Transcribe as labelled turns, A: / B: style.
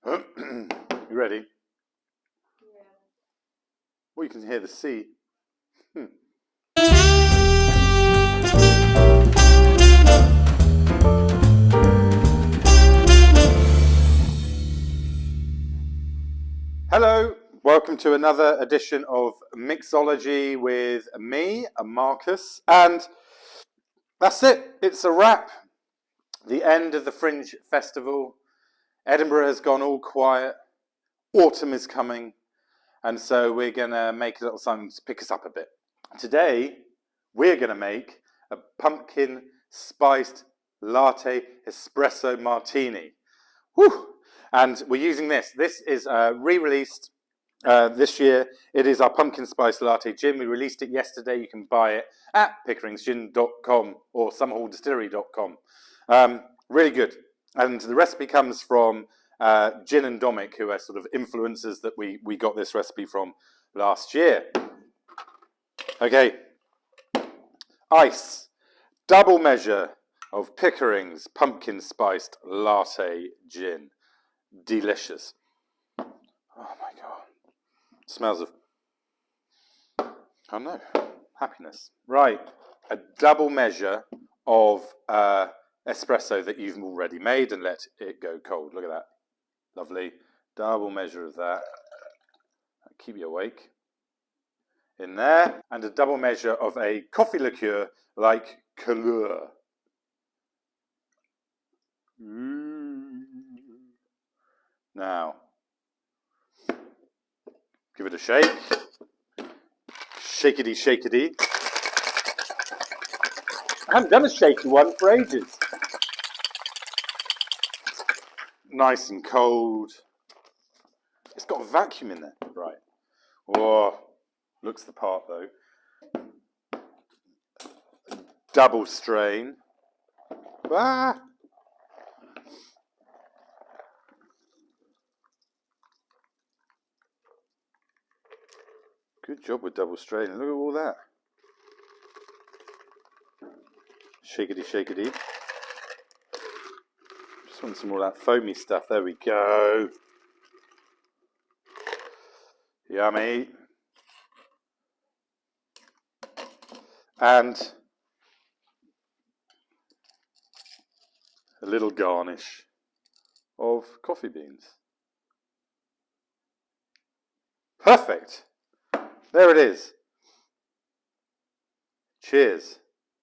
A: You ready?
B: Yeah.
A: Well, you can hear the sea. Hello, welcome to another edition of Mixology with me, Marcus, and that's it. It's a wrap. The end of the Fringe Festival. Edinburgh has gone all quiet. Autumn is coming, and so we're going to make a little something to pick us up a bit. Today, we're going to make a pumpkin spiced latte espresso martini. Whew! And we're using this. This is re-released this year. It is our pumpkin spice latte gin. We released it yesterday. You can buy it at pickeringsgin.com or summerhalldistillery.com. Really good. And the recipe comes from Gin and Dominic, who are sort of influencers that we got this recipe from last year. Okay. Ice. Double measure of Pickering's pumpkin spiced latte gin. Delicious. Oh my God. Smells of, I don't know, happiness. Right. A double measure of espresso that you've already made and let it go cold. Look at that. Lovely. Double measure of that. Keep you awake. In there. And a double measure of a coffee liqueur like Kahlua. Now, give it a shake. Shakety, shakety. I haven't done a shaky one for ages. Nice and cold. It's got a vacuum in there. Right. Oh, looks the part though. Double strain. Ah! Good job with double straining. Look at all that. Shakety, shakety. Just want some more of that foamy stuff. There we go. Yummy. And a little garnish of coffee beans. Perfect. There it is. Cheers.